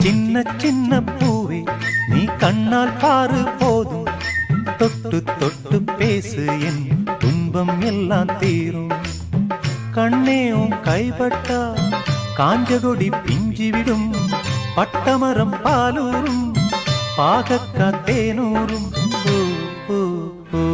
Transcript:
சின்ன சின்ன பூவே நீ கண்ணால் பாரு போதும், தொட்டு தொட்டு பேசு என் துன்பம் எல்லாம் தீரும். கண்ணேவும் கைப்பட்டா காஞ்சகொடி பிஞ்சிவிடும், பட்டமரம் பாலூரும் பாகக்கா தேனூரும். ஓ ஓ ஓ